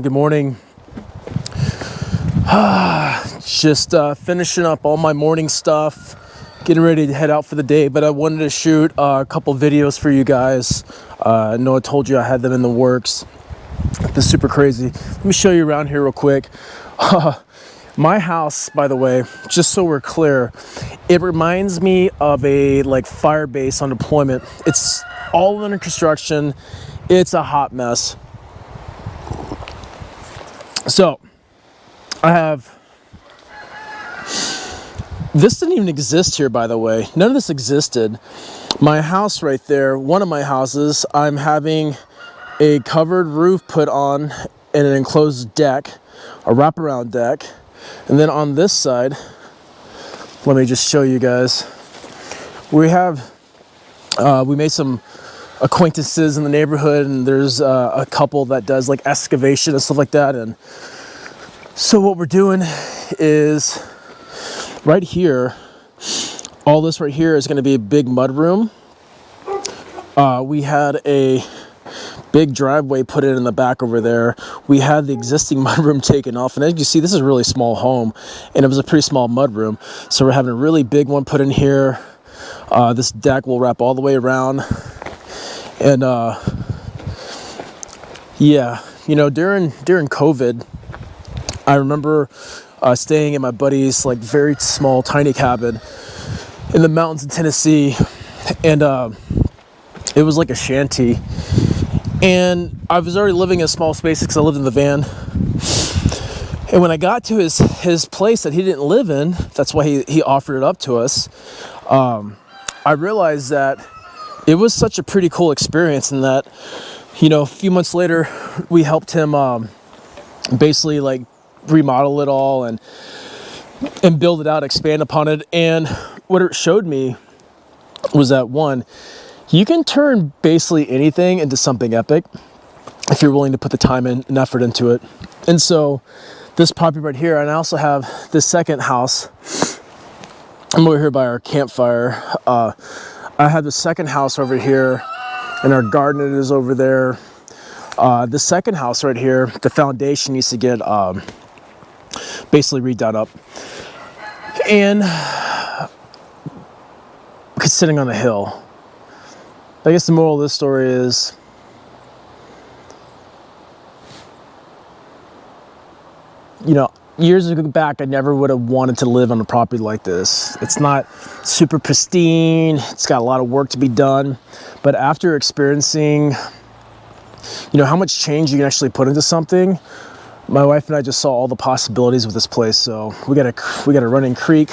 Good morning. Just finishing up all my morning stuff, getting ready to head out for the day, but I wanted to shoot a couple videos for you guys. I know I told you I had them in the works. This is super crazy. Let me show you around here real quick. My house, by the way, just so we're clear, it reminds me of a fire base on deployment. It's all under construction. It's a hot mess. So I have, this didn't even exist here, by the way. None of this existed. My house right there, one of my houses, I'm having a covered roof put on and an enclosed deck, a wraparound deck. And then on this side, let me just show you guys. We made some acquaintances in the neighborhood, and there's a couple that does like excavation and stuff like that. And so what we're doing is right here, all this right here is going to be a big mud room. We had a big driveway put in the back over there. We had the existing mudroom taken off, and as you see, this is a really small home, and it was a pretty small mudroom. So we're having a really big one put in here. This deck will wrap all the way around, and yeah, you know, during COVID, I remember staying in my buddy's very small, tiny cabin in the mountains of Tennessee, and it was like a shanty. And I was already living in a small space because I lived in the van. And when I got to his place that he didn't live in, that's why he offered it up to us, I realized that it was such a pretty cool experience, and that, you know, a few months later, we helped him basically remodel it all and build it out, expand upon it. And what it showed me was that, one, you can turn basically anything into something epic if you're willing to put the time and effort into it. And so this property right here, and I also have this second house. I'm over here by our campfire. I have the second house over here, and our garden is over there. The second house right here, the foundation needs to get basically redone up. And it's sitting on a hill. I guess the moral of this story is, you know, years back, I never would have wanted to live on a property like this. It's not super pristine. It's got a lot of work to be done. But after experiencing, you know, how much change you can actually put into something, my wife and I just saw all the possibilities with this place. So we got a running creek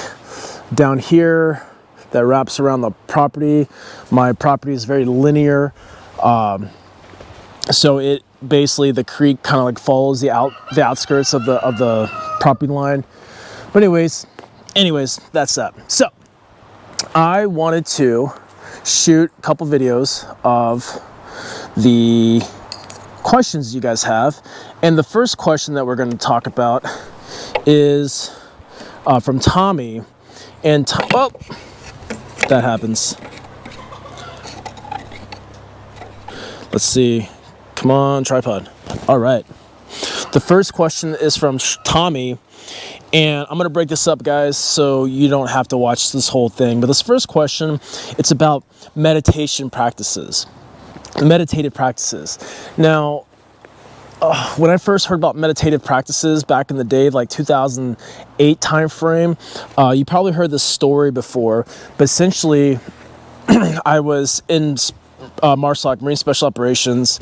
down here that wraps around the property. My property is very linear, so it basically, the creek kind of follows the outskirts of the property line. But anyways, that's that. So I wanted to shoot a couple videos of the questions you guys have, and the first question that we're going to talk about is from Tommy. And that happens. Let's see. Come on, tripod. All right. The first question is from Tommy, and I'm going to break this up, guys, so you don't have to watch this whole thing. But this first question, it's about meditative practices. Now, when I first heard about meditative practices back in the day, 2008 time frame, you probably heard this story before, but essentially I was in MARSOC, Marine Special Operations,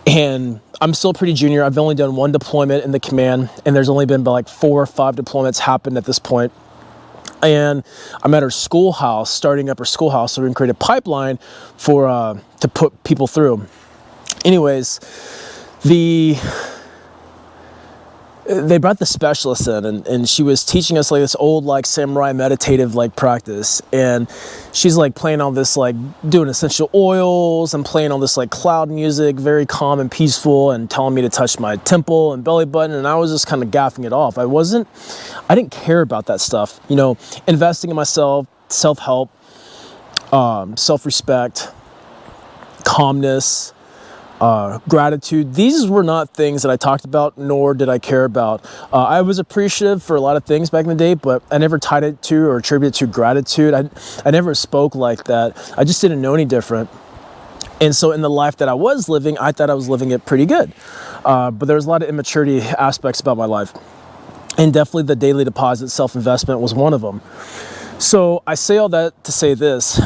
and I'm still pretty junior. I've only done one deployment in the command, and there's only been about 4 or 5 deployments happened at this point. And I'm at our schoolhouse, starting up our schoolhouse, so we can create a pipeline for to put people through. Anyways, they brought the specialist in, and she was teaching us this old samurai meditative practice, and she's playing on this doing essential oils and playing on this cloud music, very calm and peaceful, and telling me to touch my temple and belly button, and I was just kind of gaffing it off. I didn't care about that stuff, you know, investing in myself, self-help, self-respect, calmness, gratitude. These were not things that I talked about, nor did I care about. I was appreciative for a lot of things back in the day, but I never tied it to or attributed it to gratitude. I never spoke like that. I just didn't know any different. And so in the life that I was living, I thought I was living it pretty good. But there was a lot of immaturity aspects about my life. And definitely the daily deposit self-investment was one of them. So I say all that to say this.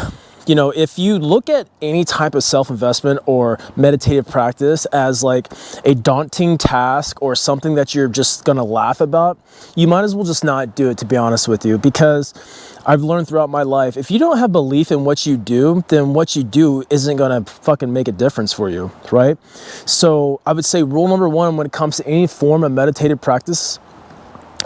You know, if you look at any type of self-investment or meditative practice as like a daunting task or something that you're just gonna laugh about, you might as well just not do it, to be honest with you, because I've learned throughout my life, if you don't have belief in what you do, then what you do isn't gonna fucking make a difference for you, right? So I would say rule number one when it comes to any form of meditative practice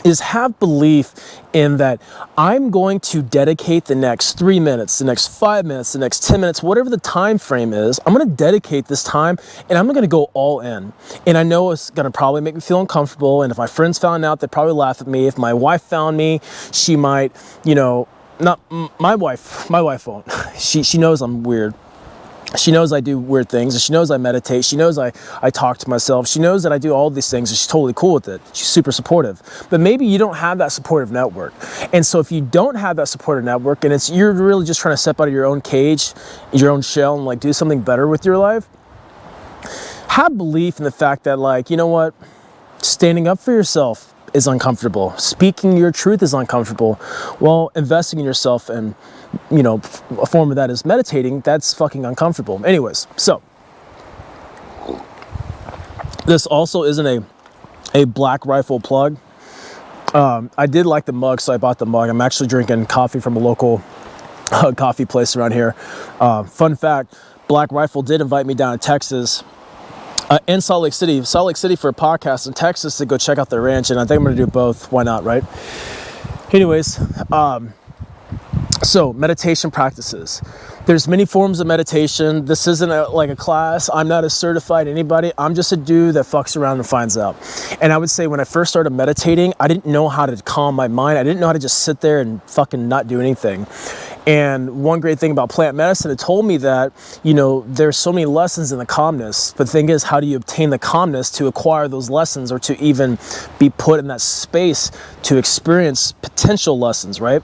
is have belief in that I'm going to dedicate the next 3 minutes, the next 5 minutes, the next 10 minutes, whatever the time frame is, I'm going to dedicate this time and I'm going to go all in. And I know it's going to probably make me feel uncomfortable. And if my friends found out, they'd probably laugh at me. If my wife found me, she might, you know, not my wife won't. She knows I'm weird. She knows I do weird things, and she knows I meditate. She knows I talk to myself. She knows that I do all these things, and she's totally cool with it. She's super supportive. But maybe you don't have that supportive network. And so if you don't have that supportive network, and you're really just trying to step out of your own cage, your own shell, and like do something better with your life, have belief in the fact that, like, you know what? Standing up for yourself is uncomfortable. Speaking your truth is uncomfortable. Well, investing in yourself and, you know, a form of that is meditating, that's fucking uncomfortable. Anyways, so this also isn't a Black Rifle plug. I did like the mug, so I bought the mug. I'm actually drinking coffee from a local coffee place around here. Fun fact, Black Rifle did invite me down to Texas in Salt Lake City for a podcast in Texas to go check out their ranch, and I think I'm gonna do both. Why not, right? Anyways, so meditation practices. There's many forms of meditation. This isn't like a class. I'm not a certified anybody. I'm just a dude that fucks around and finds out. And I would say when I first started meditating, I didn't know how to calm my mind. I didn't know how to just sit there and fucking not do anything. And one great thing about plant medicine, it told me that, you know, there's so many lessons in the calmness. But the thing is, how do you obtain the calmness to acquire those lessons or to even be put in that space to experience potential lessons, right?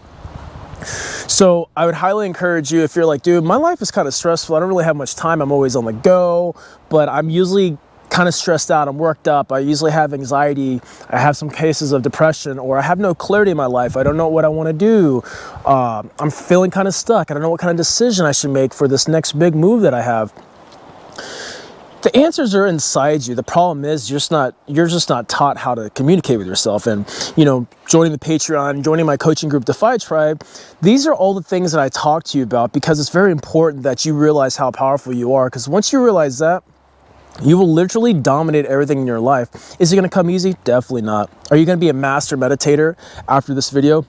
So I would highly encourage you, if you're like, dude, my life is kind of stressful. I don't really have much time. I'm always on the go, but I'm usually kind of stressed out. I'm worked up. I usually have anxiety. I have some cases of depression, or I have no clarity in my life. I don't know what I want to do. I'm feeling kind of stuck. I don't know what kind of decision I should make for this next big move that I have. The answers are inside you. The problem is you're just not taught how to communicate with yourself. And, you know, joining the Patreon, joining my coaching group, Defy Tribe, these are all the things that I talk to you about, because it's very important that you realize how powerful you are. Because once you realize that, you will literally dominate everything in your life. Is it going to come easy? Definitely not. Are you going to be a master meditator after this video?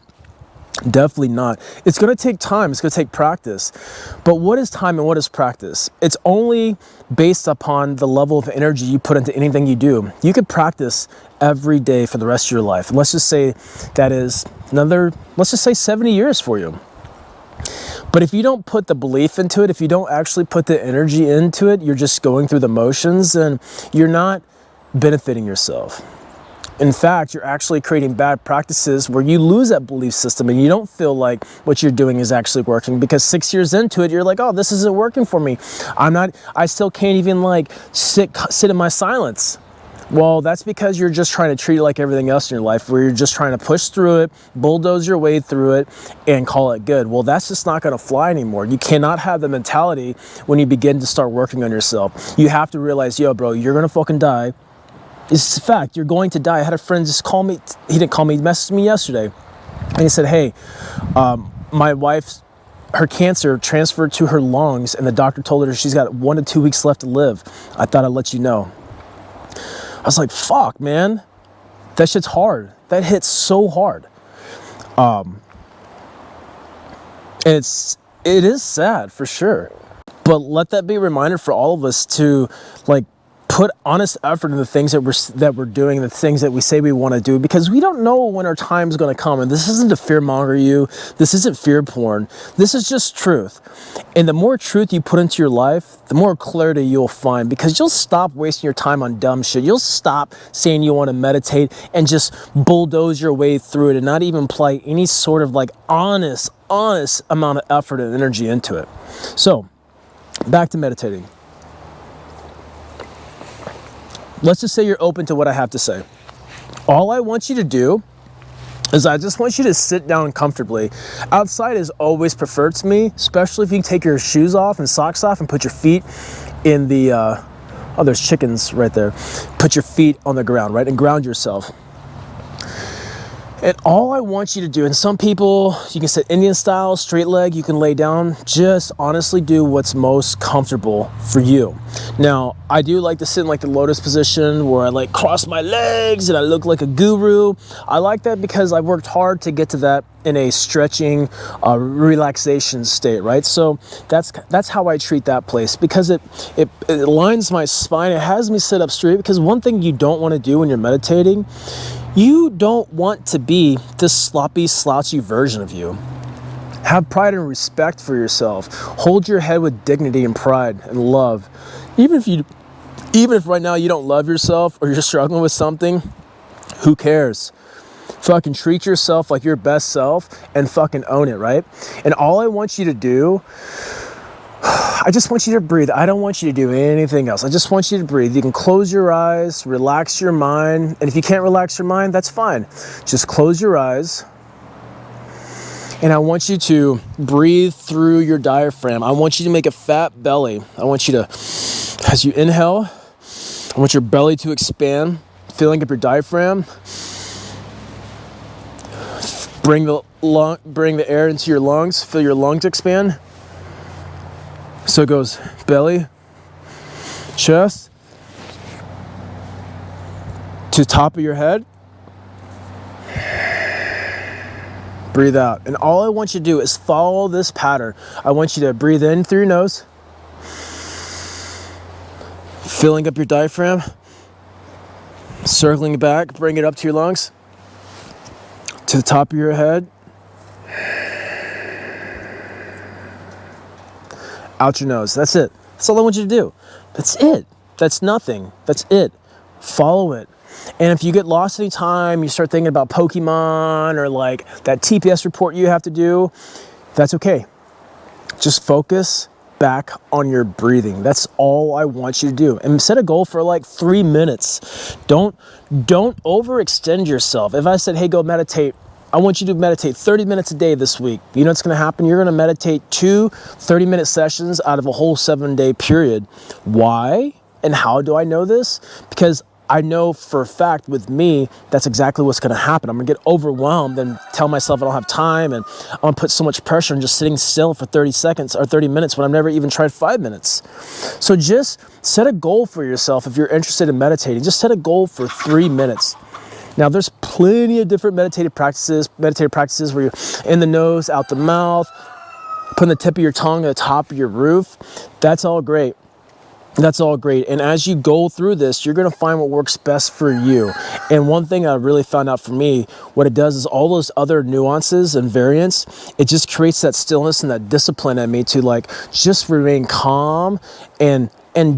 Definitely not. It's going to take time. It's going to take practice. But what is time and what is practice? It's only based upon the level of energy you put into anything you do. You could practice every day for the rest of your life. And let's just say that is let's just say 70 years for you. But if you don't put the belief into it, if you don't actually put the energy into it, you're just going through the motions and you're not benefiting yourself. In fact, you're actually creating bad practices where you lose that belief system and you don't feel like what you're doing is actually working, because 6 years into it, you're like, oh, this isn't working for me. I still can't even like sit in my silence. Well, that's because you're just trying to treat it like everything else in your life, where you're just trying to push through it, bulldoze your way through it, and call it good. Well, that's just not going to fly anymore. You cannot have the mentality when you begin to start working on yourself. You have to realize, yo, bro, you're going to fucking die. It's a fact. You're going to die. I had a friend just call me. He didn't call me. He messaged me yesterday. And he said, hey, my wife's, her cancer transferred to her lungs, and the doctor told her she's got 1 to 2 weeks left to live. I thought I'd let you know. I was like, fuck, man. That shit's hard. That hits so hard. It is sad for sure. But let that be a reminder for all of us to, like, put honest effort in the things that we're doing, the things that we say we want to do, because we don't know when our time is going to come. And this isn't to fearmonger you. This isn't fear porn. This is just truth. And the more truth you put into your life, the more clarity you'll find, because you'll stop wasting your time on dumb shit. You'll stop saying you want to meditate and just bulldoze your way through it and not even apply any sort of like honest amount of effort and energy into it. So, back to meditating. Let's just say you're open to what I have to say. All I want you to do is I just want you to sit down comfortably. Outside is always preferred to me, especially if you can take your shoes off and socks off and put your feet in the, oh, there's chickens right there. Put your feet on the ground, right? And ground yourself. And all I want you to do, and some people, you can sit Indian style, straight leg, you can lay down, just honestly do what's most comfortable for you. Now, I do like to sit in like the lotus position where I like cross my legs and I look like a guru. I like that because I worked hard to get to that in a stretching, relaxation state, right? So that's how I treat that place, because it aligns my spine. It has me sit up straight, because one thing you don't want to do when you're meditating, you don't want to be this sloppy, slouchy version of you. Have pride and respect for yourself. Hold your head with dignity and pride and love. Even if right now you don't love yourself or you're struggling with something, who cares? Fucking treat yourself like your best self and fucking own it, right? And all I want you to do, I just want you to breathe. I don't want you to do anything else. I just want you to breathe. You can close your eyes, relax your mind. And if you can't relax your mind, that's fine. Just close your eyes. And I want you to breathe through your diaphragm. I want you to make a fat belly. I want you to, as you inhale, I want your belly to expand, filling up your diaphragm. Bring the air into your lungs. Feel your lungs expand. So it goes belly, chest, to top of your head. Breathe out. And all I want you to do is follow this pattern. I want you to breathe in through your nose, filling up your diaphragm, circling back, bring it up to your lungs, to the top of your head, out your nose. That's it. That's all I want you to do. That's it. That's nothing. That's it. Follow it. And if you get lost anytime, you start thinking about Pokemon or like that TPS report you have to do, that's okay. Just focus back on your breathing. That's all I want you to do. And set a goal for like 3 minutes. Don't overextend yourself. If I said, hey, go meditate, I want you to meditate 30 minutes a day this week. You know what's going to happen? You're going to meditate 2 30-minute sessions out of a whole 7-day period. Why? And how do I know this? Because I know for a fact with me, that's exactly what's going to happen. I'm going to get overwhelmed and tell myself I don't have time, and I'm going to put so much pressure on just sitting still for 30 seconds or 30 minutes when I've never even tried 5 minutes. So just set a goal for yourself. If you're interested in meditating, just set a goal for 3 minutes. Now, there's plenty of different meditative practices where you're in the nose, out the mouth, putting the tip of your tongue at the top of your roof. That's all great. That's all great. And as you go through this, you're going to find what works best for you. And one thing I really found out for me, what it does is all those other nuances and variants, it just creates that stillness and that discipline in me to like just remain calm and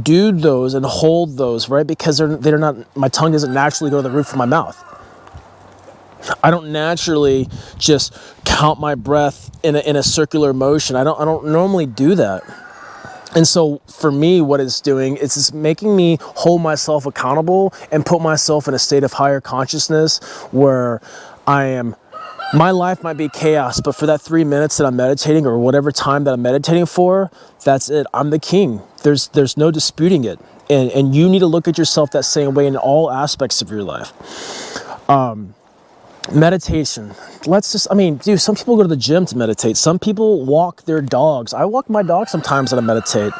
do those and hold those, right? Because they're not, my tongue doesn't naturally go to the roof of my mouth. I don't naturally just count my breath in a circular motion. I don't normally do that. And so for me, what it's doing is it's making me hold myself accountable and put myself in a state of higher consciousness where my life might be chaos, but for that 3 minutes that I'm meditating or whatever time that I'm meditating for, that's it. I'm the king. There's no disputing it. And you need to look at yourself that same way in all aspects of your life. Meditation. Dude, some people go to the gym to meditate. Some people walk their dogs. I walk my dog sometimes and I meditate.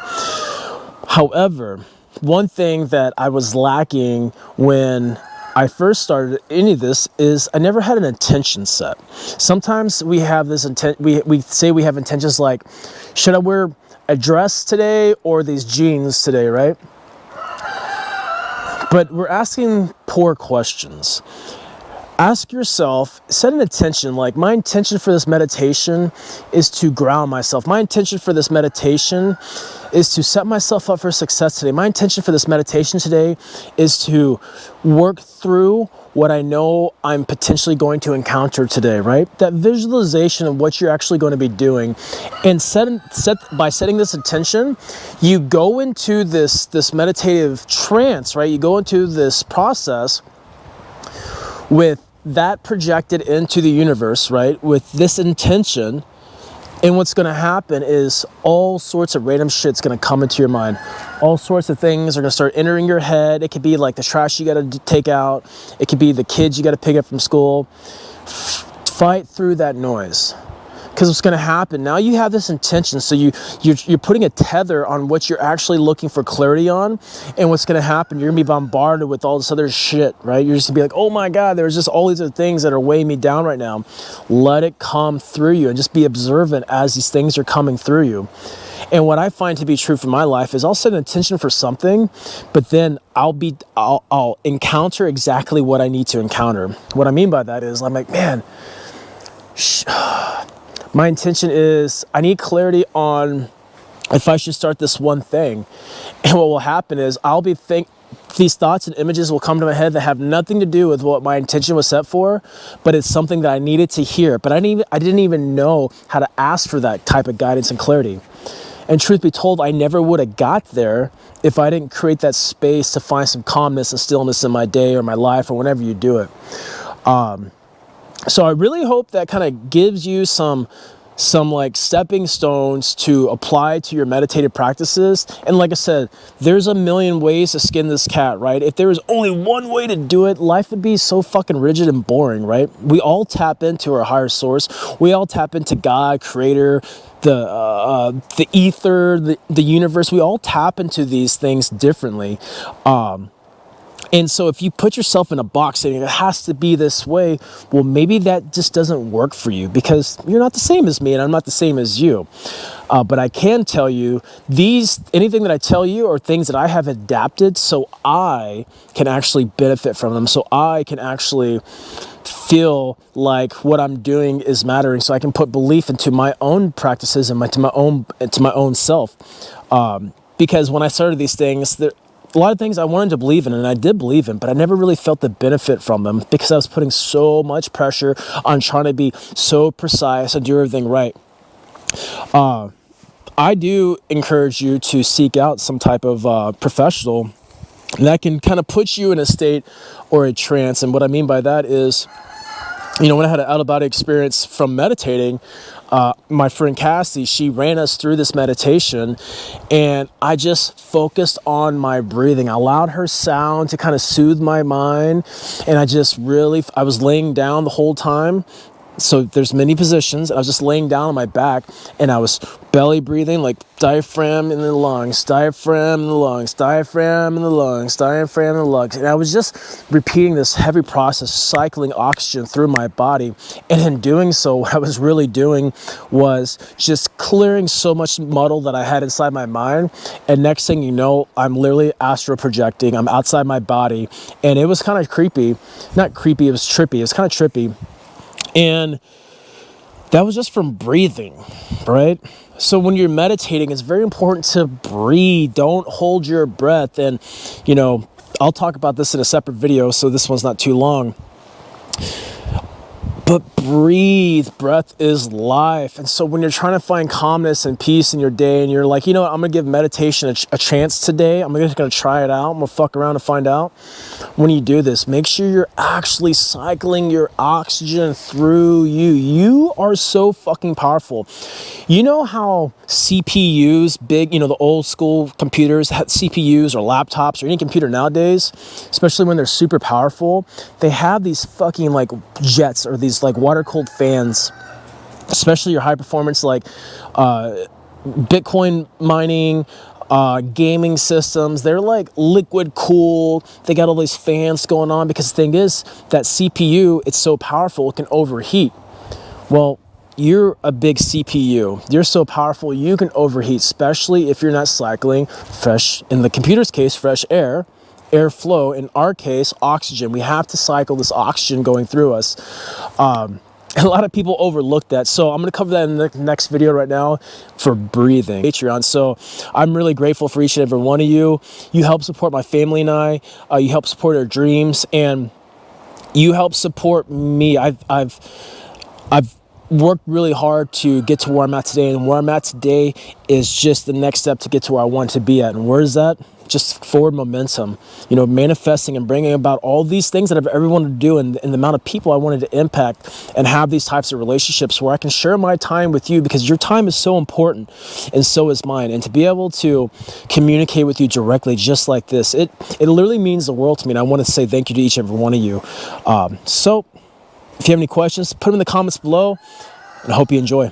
However, one thing that I was lacking when I first started any of this is I never had an intention set. Sometimes we have this intent, we say we have intentions like, should I wear a dress today or these jeans today, right? But we're asking poor questions. Ask yourself, set an intention, like my intention for this meditation is to ground myself. My intention for this meditation is to set myself up for success today. My intention for this meditation today is to work through what I know I'm potentially going to encounter today, right? That visualization of what you're actually going to be doing. And by setting this intention, you go into this meditative trance, right? You go into this process with that projected into the universe, right? With this intention. And what's going to happen is all sorts of random shit's going to come into your mind. All sorts of things are going to start entering your head. It could be like the trash you got to take out. It could be the kids you got to pick up from school. Fight through that noise. Because what's going to happen, now you have this intention, so you're putting a tether on what you're actually looking for clarity on, and what's going to happen, you're going to be bombarded with all this other shit, right? You're just going to be like, oh my God, there's just all these other things that are weighing me down right now. Let it come through you, and just be observant as these things are coming through you. And what I find to be true for my life is I'll set an intention for something, but then I'll encounter exactly what I need to encounter. What I mean by that is I'm like, man, my intention is I need clarity on if I should start this one thing. And what will happen is these thoughts and images will come to my head that have nothing to do with what my intention was set for, but it's something that I needed to hear. But I didn't even know how to ask for that type of guidance and clarity. And truth be told, I never would have got there if I didn't create that space to find some calmness and stillness in my day or my life or whenever you do it. So I really hope that kind of gives you some like stepping stones to apply to your meditative practices. And like I said, there's a million ways to skin this cat, right? If there was only one way to do it, life would be so fucking rigid and boring, right? We all tap into our higher source. We all tap into God, creator, the ether, the universe. We all tap into these things differently. And so if you put yourself in a box saying it has to be this way, well, maybe that just doesn't work for you because you're not the same as me and I'm not the same as you. But I can tell you anything that I tell you are things that I have adapted so I can actually benefit from them. So I can actually feel like what I'm doing is mattering. So I can put belief into my own practices and to my own self. Because when I started these things, a lot of things I wanted to believe in, and I did believe in, but I never really felt the benefit from them because I was putting so much pressure on trying to be so precise and do everything right. I do encourage you to seek out some type of professional that can kind of put you in a state or a trance. And what I mean by that is, when I had an out-of-body experience from meditating, my friend Cassie, she ran us through this meditation and I just focused on my breathing. I allowed her sound to kind of soothe my mind. And I was laying down the whole time. So there's many positions. I was just laying down on my back and I was belly breathing, like diaphragm in the lungs, diaphragm in the lungs, diaphragm in the lungs, diaphragm in the lungs. And I was just repeating this heavy process, cycling oxygen through my body. And in doing so, what I was really doing was just clearing so much muddle that I had inside my mind. And next thing you know, I'm literally astral projecting. I'm outside my body. And it was kind of creepy. Not creepy, it was trippy. It was kind of trippy. And that was just from breathing, right? So when you're meditating, it's very important to breathe. Don't hold your breath. And, I'll talk about this in a separate video, so this one's not too long. But breathe. Breath is life. And so when you're trying to find calmness and peace in your day and you're like, you know what, I'm going to give meditation a chance today. I'm just going to try it out. I'm going to fuck around and find out. When you do this, make sure you're actually cycling your oxygen through you. You are so fucking powerful. You know how CPUs, big, the old school computers had CPUs or laptops or any computer nowadays, especially when they're super powerful, they have these fucking like jets or these like water cooled fans, especially your high performance like Bitcoin mining, gaming systems. They're like liquid cooled. They got all these fans going on because the thing is that CPU, it's so powerful it can overheat. Well, you're a big CPU. You're so powerful you can overheat, especially if you're not cycling fresh, in the computer's case, fresh air airflow, in our case, oxygen. We have to cycle this oxygen going through us. And a lot of people overlook that. So I'm going to cover that in the next video right now for breathing. Patreon. So I'm really grateful for each and every one of you. You help support my family and I. You help support our dreams, and you help support me. I've worked really hard to get to where I'm at today, and where I'm at today is just the next step to get to where I want to be at. And where is that? Just forward momentum, manifesting and bringing about all these things that I've ever wanted to do, and the amount of people I wanted to impact, and have these types of relationships where I can share my time with you, because your time is so important, and so is mine. And to be able to communicate with you directly just like this, it literally means the world to me. And I want to say thank you to each and every one of you. So if you have any questions, put them in the comments below, and I hope you enjoy.